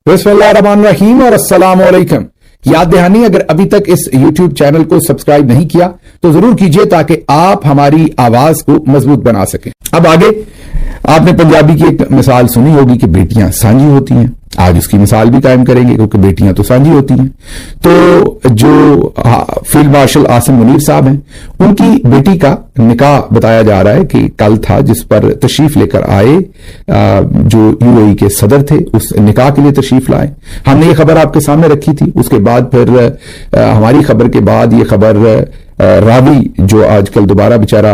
बिस्मिल्लाहिर्रहमानिर्रहीम और अस्सलाम वालेकुम। याद दहानी, अगर अभी तक इस YouTube चैनल को सब्सक्राइब नहीं किया तो जरूर कीजिए ताकि आप हमारी आवाज को मजबूत बना सकें। अब आगे आपने पंजाबी की एक मिसाल सुनी होगी कि बेटियां सांझी होती हैं। आज उसकी मिसाल भी कायम करेंगे क्योंकि बेटियां तो सांझी होती हैं। तो जो फील्ड मार्शल आसिम मुनीर साहब हैं, उनकी बेटी का निकाह बताया जा रहा है कि कल था, जिस पर तशरीफ लेकर आए जो यूएई के सदर थे, उस निकाह के लिए तशरीफ लाए। हमने ये खबर आपके सामने रखी थी। उसके बाद फिर हमारी खबर के बाद ये खबर रावी जो आजकल दोबारा बेचारा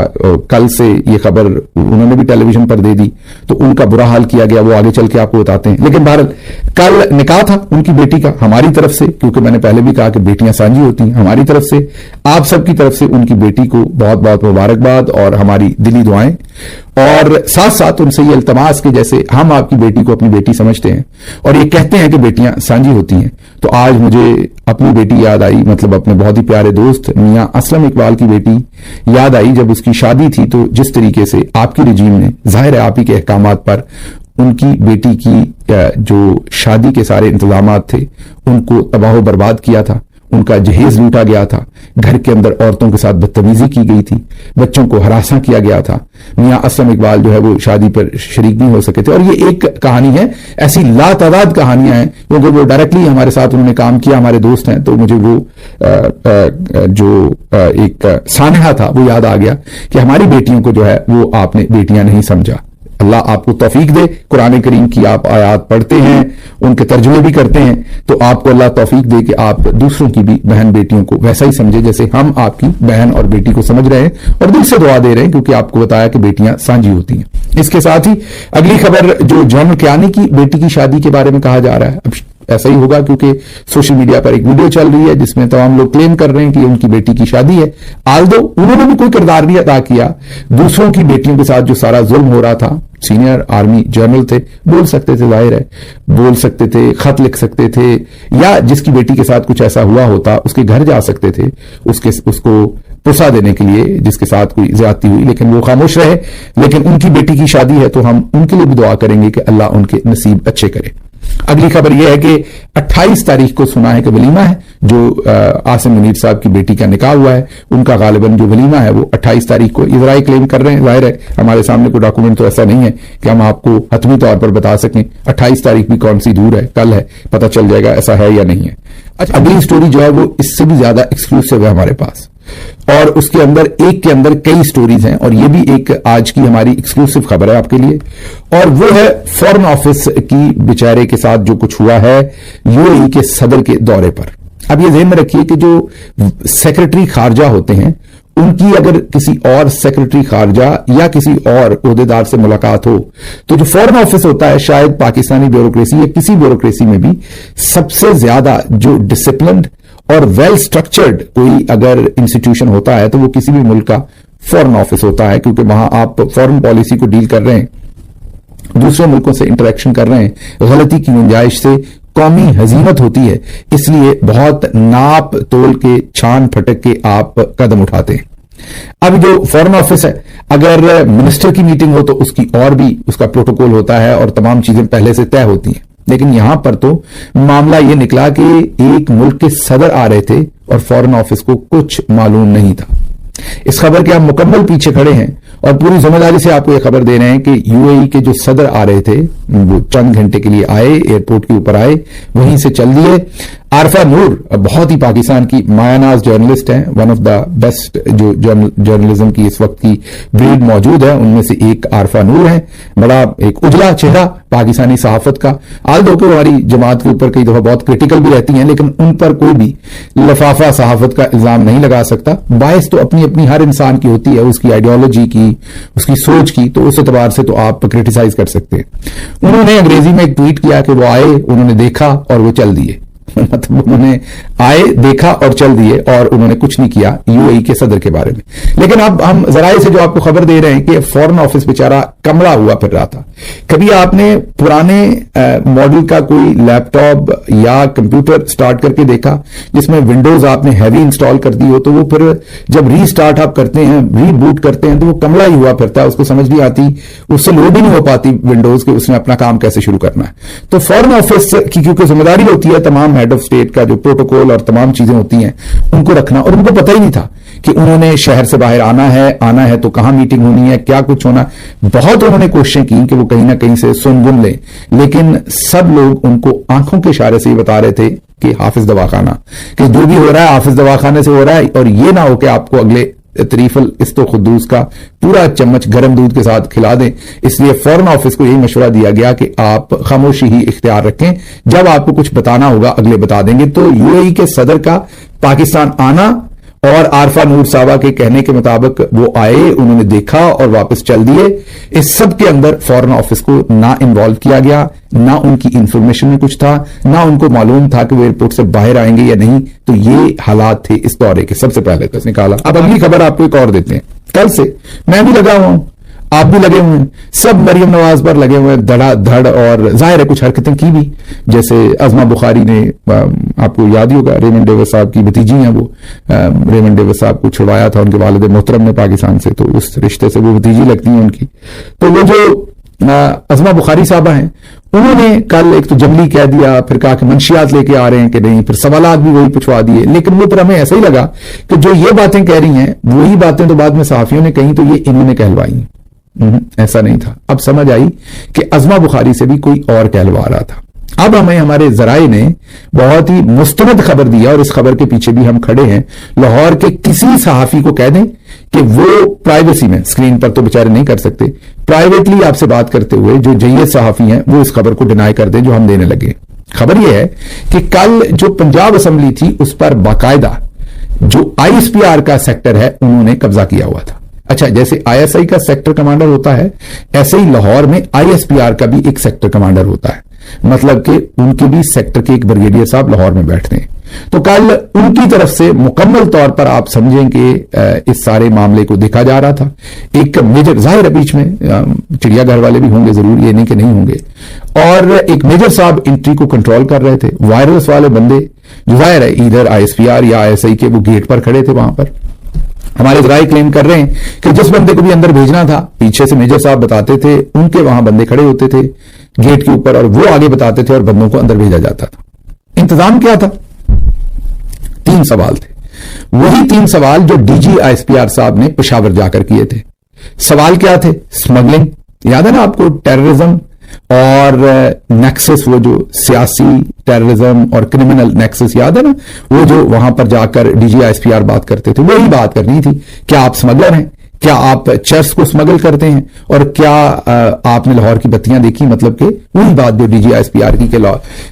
कल से ये खबर उन्होंने भी टेलीविजन पर दे दी, तो उनका बुरा हाल किया गया, वो आगे चल के आपको बताते हैं। लेकिन बहरहाल कल निकाह था उनकी बेटी का। हमारी तरफ से, क्योंकि मैंने पहले भी कहा कि बेटियां सांझी होती हैं, हमारी तरफ से, आप सबकी तरफ से उनकी बेटी को बहुत बहुत मुबारकबाद और हमारी दिली दुआएं। और साथ साथ उनसे ये इल्तमास कि जैसे हम आपकी बेटी को अपनी बेटी समझते हैं और ये कहते हैं कि बेटियां सांझी होती हैं, तो आज मुझे अपनी बेटी याद आई, मतलब अपने बहुत ही प्यारे दोस्त मियां असलम इकबाल की बेटी याद आई। जब उसकी शादी थी तो जिस तरीके से आपकी रजीम ने, जाहिर है आप ही के अहकामात पर, उनकी बेटी की जो शादी के सारे इंतजामात थे उनको तबाह बर्बाद किया था, उनका जहेज लूटा गया था, घर के अंदर औरतों के साथ बदतमीजी की गई थी, बच्चों को हरासा किया गया था। मियां असलम इकबाल जो है वो शादी पर शरीक नहीं हो सके थे। और ये एक कहानी है, ऐसी लातादाद कहानियां हैं, क्योंकि वो डायरेक्टली हमारे साथ उन्होंने काम किया, हमारे दोस्त हैं, तो मुझे वो जो एक सानहा था वो याद आ गया कि हमारी बेटियों को जो है वो आपने बेटियां नहीं समझा। अल्लाह आपको तौफीक दे। कुरान करीम की आप आयात पढ़ते हैं, उनके तर्जुमे भी करते हैं, तो आपको अल्लाह तौफीक दे कि आप दूसरों की भी बहन बेटियों को वैसा ही समझे जैसे हम आपकी बहन और बेटी को समझ रहे हैं, और दिल से दुआ दे रहे हैं, क्योंकि आपको बताया कि बेटियां सांझी होती हैं। इसके साथ ही अगली खबर जो जनरल कियानी की बेटी की शादी के बारे में कहा जा रहा है, अब ऐसा ही होगा क्योंकि सोशल मीडिया पर एक वीडियो चल रही है जिसमें तमाम लोग क्लेम कर रहे हैं कि उनकी बेटी की शादी है। आल्दो उन्होंने भी कोई किरदार नहीं अदा किया। दूसरों की बेटियों के साथ जो सारा जुल्म हो रहा था, सीनियर आर्मी जनरल थे, बोल सकते थे, जाहिर है बोल सकते थे, खत लिख सकते थे, या जिसकी बेटी के साथ कुछ ऐसा हुआ होता उसके घर जा सकते थे उसको पुसा देने के लिए जिसके साथ कोई ज्यादती हुई, लेकिन वो खामोश रहे। लेकिन उनकी बेटी की शादी है तो हम उनके लिए भी दुआ करेंगे कि अल्लाह उनके नसीब अच्छे करे। अगली खबर यह है कि 28 तारीख को सुना है कि वलीमा है, जो आसिम मुनीर साहब की बेटी का निकाह हुआ है, उनका गालिबन जो वलीमा है वो 28 तारीख को इजराई क्लेम कर रहे हैं। जाहिर है हमारे सामने कोई डॉक्यूमेंट तो ऐसा नहीं है कि हम आपको हतमी तौर पर बता सकें। 28 तारीख भी कौन सी दूर है, कल है, पता चल जाएगा ऐसा है या नहीं है। अच्छा, अगली स्टोरी जो है वो इससे भी ज्यादा एक्सक्लूसिव है हमारे पास, और उसके अंदर एक के अंदर कई स्टोरीज हैं, और ये भी एक आज की हमारी एक्सक्लूसिव खबर है आपके लिए, और वो है फॉरेन ऑफिस की बेचारे के साथ जो कुछ हुआ है यूएई के सदर के दौरे पर। अब ये ध्यान में रखिए कि जो सेक्रेटरी खारजा होते हैं उनकी अगर किसी और सेक्रेटरी खारजा या किसी और ओहदेदार से मुलाकात हो, तो जो फॉरेन ऑफिस होता है, शायद पाकिस्तानी ब्यूरोक्रेसी या किसी ब्यूरोक्रेसी में भी सबसे ज्यादा जो डिसिप्लिन्ड और वेल स्ट्रक्चर्ड कोई अगर इंस्टीट्यूशन होता है तो वो किसी भी मुल्क का फॉरेन ऑफिस होता है, क्योंकि वहां आप फॉरेन पॉलिसी को डील कर रहे हैं, दूसरे मुल्कों से इंटरेक्शन कर रहे हैं, गलती की गुंजाइश से कौमी हजीमत होती है, इसलिए बहुत नाप तोल के, छान फटक के आप कदम उठाते हैं। अब जो फॉरेन ऑफिस है, अगर मिनिस्टर की मीटिंग हो तो उसकी और भी उसका प्रोटोकॉल होता है और तमाम चीजें पहले से तय होती हैं। लेकिन यहां पर तो मामला यह निकला कि एक मुल्क के सदर आ रहे थे और फॉरेन ऑफिस को कुछ मालूम नहीं था। इस खबर के हम मुकम्मल पीछे खड़े हैं और पूरी जिम्मेदारी से आपको यह खबर दे रहे हैं कि यूएई के जो सदर आ रहे थे वो चंद घंटे के लिए आए, एयरपोर्ट के ऊपर आए, वहीं से चल दिए। आरफा नूर बहुत ही पाकिस्तान की मायानाज जर्नलिस्ट हैं, वन ऑफ द बेस्ट जो जर्नलिज्म की इस वक्त की ब्रीड मौजूद है, उनमें से एक आरफा नूर है। बड़ा एक उजला चेहरा पाकिस्तानी सहाफत का। आल्दो के हमारी जमात के ऊपर कई दफा बहुत क्रिटिकल भी रहती हैं, लेकिन उन पर कोई भी लफाफा सहाफत का इल्जाम नहीं लगा सकता। बायस तो अपनी अपनी हर इंसान की होती है, उसकी आइडियोलॉजी की, उसकी सोच की, तो उस एतबार से तो आप क्रिटिसाइज कर सकते हैं। उन्होंने अंग्रेजी में एक ट्वीट किया कि वो आए, उन्होंने देखा और वो चल दिए। मतलब उन्होंने आए, देखा और चल दिए, और उन्होंने कुछ नहीं किया यूएई के सदर के बारे में। लेकिन अब हम जराए से जो आपको खबर दे रहे हैं कि फॉरेन ऑफिस बेचारा कमला हुआ फिर रहा था। कभी आपने पुराने मॉडल का कोई लैपटॉप या कंप्यूटर स्टार्ट करके देखा जिसमें विंडोज आपने हैवी इंस्टॉल कर दी हो, तो वो फिर जब रीस्टार्ट आप करते हैं, रीबूट करते हैं, तो वो कमला ही हुआ फिरता है, उसको समझ नहीं आती, उससे लोड ही नहीं हो पाती विंडोज के, उसने अपना काम कैसे शुरू करना है। तो फॉरेन ऑफिस की क्योंकि जिम्मेदारी होती है तमाम हेड ऑफ स्टेट का जो प्रोटोकॉल और तमाम चीजें होती हैं उनको रखना, और उनको पता ही नहीं था कि उन्होंने शहर से बाहर आना है तो कहां मीटिंग होनी है, क्या कुछ होना। बहुत उन्होंने कोशिशें की कि वो कहीं ना कहीं से सुन गुन ले, लेकिन सब लोग उनको आंखों के इशारे से ही बता रहे थे कि हाफिज दवाखाना, कि जो भी हो रहा है हाफिज दवाखाने से हो रहा है, और ये ना हो कि आपको अगले तरीफल इस्तो खुद्दूस का पूरा चम्मच गर्म दूध के साथ खिला दें। इसलिए फॉरेन ऑफिस को यही मशवरा दिया गया कि आप खामोशी ही इख्तियार रखें, जब आपको कुछ बताना होगा अगले बता देंगे। तो यूएई के सदर का पाकिस्तान आना और आरफा नूर साहबा के कहने के मुताबिक वो आए, उन्होंने देखा और वापस चल दिए। इस सब के अंदर फॉरेन ऑफिस को ना इन्वॉल्व किया गया, ना उनकी इंफॉर्मेशन में कुछ था, ना उनको मालूम था कि वो एयरपोर्ट से बाहर आएंगे या नहीं। तो ये हालात थे इस दौरे के। सबसे पहले तो निकाला। अब अगली खबर आपको एक और देते हैं। कल से मैं भी लगा हुआ हूं, आप भी लगे हुए हैं, सब मरियम नवाज पर लगे हुए हैं धड़ाधड़, और जाहिर है कुछ हरकतें की भी, जैसे अजमा बुखारी ने, आपको याद ही होगा, रेमंड डेविस साहब की भतीजी हैं वो, रेमंड डेविस साहब को छुड़वाया था उनके वालिद मोहतरम ने पाकिस्तान से, तो उस रिश्ते से वो भतीजी लगती हैं उनकी। तो वो जो अजमा बुखारी साहबा हैं, उन्होंने कल एक तो जंगली कह दिया, फिर कहा कि मंशियात लेके आ रहे हैं कि नहीं, फिर सवालात भी वही पूछवा दिए। लेकिन वो फिर हमें ऐसा ही लगा कि जो ये बातें कह रही हैं वही बातें तो बाद में सहाफियों ने कही, तो ये इन्होंने कहलवाई। ऐसा नहीं था। अब समझ आई कि अजमा बुखारी से भी कोई और कहलवा रहा था। अब हमें हमारे जराए ने बहुत ही मुस्तनद खबर दिया, और इस खबर के पीछे भी हम खड़े हैं। लाहौर के किसी सहाफी को कह दें कि वो प्राइवेसी में, स्क्रीन पर तो बेचारे नहीं कर सकते, प्राइवेटली आपसे बात करते हुए जो जय्यद सहाफी हैं वो इस खबर को डिनाई कर दें जो हम देने लगे। खबर यह है कि कल जो पंजाब असेंबली थी उस पर बाकायदा जो आईएसपीआर का सेक्टर है उन्होंने कब्जा किया हुआ था। अच्छा, जैसे आईएसआई का सेक्टर कमांडर होता है, ऐसे ही लाहौर में आईएसपीआर का भी एक सेक्टर कमांडर होता है, मतलब कि उनके भी सेक्टर के एक ब्रिगेडियर साहब लाहौर में बैठते हैं। तो कल उनकी तरफ से मुकम्मल तौर पर आप समझें कि इस सारे मामले को देखा जा रहा था। एक मेजर, जाहिर है बीच में चिड़ियाघर वाले भी होंगे जरूर, ये नहीं कि नहीं होंगे, और एक मेजर साहब एंट्री को कंट्रोल कर रहे थे। वायरलेस वाले बंदे जो जाहिर है इधर आईएसपीआर या आईएसआई के, वो गेट पर खड़े थे। वहां पर हमारे जराए क्लेम कर रहे हैं कि जिस बंदे को भी अंदर भेजना था, पीछे से मेजर साहब बताते थे, उनके वहां बंदे खड़े होते थे गेट के ऊपर, और वो आगे बताते थे और बंदों को अंदर भेजा जाता था। इंतजाम क्या था? 3 सवाल थे, वही 3 सवाल जो डीजी आईएसपीआर साहब ने पेशावर जाकर किए थे। सवाल क्या थे? स्मगलिंग, याद है ना आपको, टेररिज्म और नेक्सस, वो जो सियासी टेररिज्म और क्रिमिनल नेक्सस, याद है ना, वो जो वहां पर जाकर डीजी आईएसपीआर बात करते थे, वही बात करनी थी। क्या आप स्मगलर हैं? क्या आप चर्च को स्मगल करते हैं? और क्या आपने लाहौर की बत्तियां देखी? मतलब कि वही बात जो डीजी आईएसपीआर की,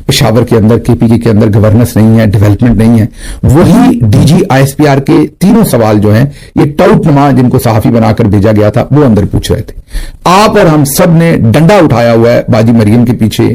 पेशावर के अंदर, केपीके के अंदर गवर्नेंस नहीं है, डेवलपमेंट नहीं है, वही डीजी आईएसपीआर के 3 सवाल जो हैं, ये टाउट नुमा जिनको सहाफी बनाकर भेजा गया था वो अंदर पूछ रहे थे। आप और हम सब ने डंडा उठाया हुआ है बाजी मरियम के पीछे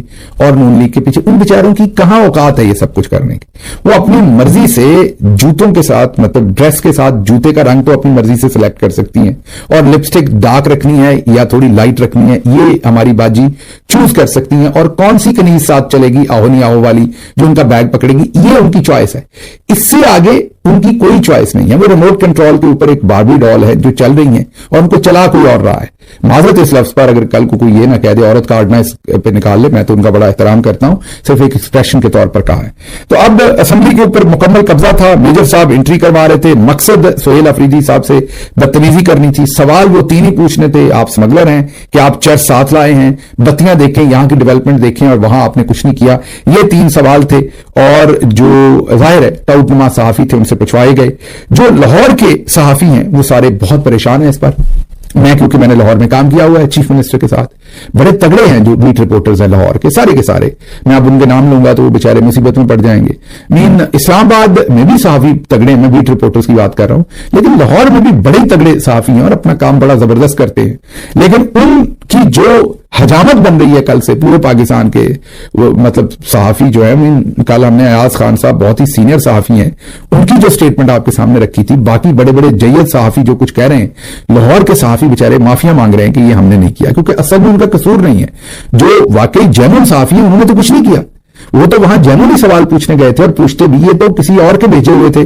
और नून लीग के पीछे। उन बेचारों की कहां औकात है ये सब कुछ करने की? वो अपनी मर्जी से जूतों के साथ, मतलब ड्रेस के साथ, जूते का रंग तो अपनी मर्जी से सिलेक्ट कर सकती हैं, और लिपस्टिक डार्क रखनी है या थोड़ी लाइट रखनी है, ये हमारी बाजी चूज कर सकती हैं। और कौन सी कनीज साथ चलेगी, आहो नहीं आहो वाली जो उनका बैग पकड़ेगी, ये उनकी चॉइस है। इससे आगे उनकी कोई चॉइस नहीं है। वो रिमोट कंट्रोल के ऊपर एक बार्बी डॉल है जो चल रही है, और उनको चला कोई और रहा है। माजरत इस लफ्ज पर अगर कल को कोई ये ना कह दे औरत कार्ड ना इस पे निकाल ले, मैं तो उनका बड़ा एहतराम करता हूं, सिर्फ एक एक्सप्रेशन के तौर पर कहा है। तो अब असेंबली के ऊपर मुकम्मल कब्जा था। मेजर साहब एंट्री करवा रहे थे, मकसद सोहेल अफरीदी साहब से बदतमीजी करनी थी। सवाल वो 3 ही पूछने थे, आप स्मगलर हैं, कि आप चर्च साथ लाए हैं, बत्तियां देखें, यहां की डेवलपमेंट देखें, और वहां आपने कुछ नहीं किया। ये 3 सवाल थे, और जो जाहिर है टाउटनुमा सहाफी थे उनसे पूछवाए गए। जो लाहौर के सहाफी हैं वो सारे बहुत परेशान हैं इस पर। मैं, क्योंकि मैंने लाहौर में काम किया हुआ है चीफ मिनिस्टर के साथ, बड़े तगड़े हैं जो बीट रिपोर्टर्स हैं लाहौर के सारे। मैं अब उनके नाम लूंगा तो वो बेचारे मुसीबत में पड़ जाएंगे। इस्लामाबाद में भी सहाफी तगड़े हैं, मैं बीट रिपोर्टर्स की बात कर रहा हूं, लेकिन लाहौर में भी बड़े तगड़े सहाफी हैं और अपना काम बड़ा जबरदस्त करते हैं। लेकिन उनकी जो حجامت بن رہی ہے کل سے پورے پاکستان کے مطلب صحافی جو ہے. کل ہم نے ایاز خان صاحب بہت ہی سینئر صحافی ہیں, ان کی جو سٹیٹمنٹ آپ کے سامنے رکھی تھی, باقی بڑے بڑے جید صحافی جو کچھ کہہ رہے ہیں, لاہور کے صحافی بیچارے معافیا مانگ رہے ہیں کہ یہ ہم نے نہیں کیا, کیونکہ اصل میں ان کا قصور نہیں ہے. جو واقعی جینوئن صحافی ہیں انہوں نے تو کچھ نہیں کیا, وہ تو وہاں جینوئنلی سوال پوچھنے گئے تھے, اور پوچھتے بھی یہ تو کسی اور کے بھیجے ہوئے تھے.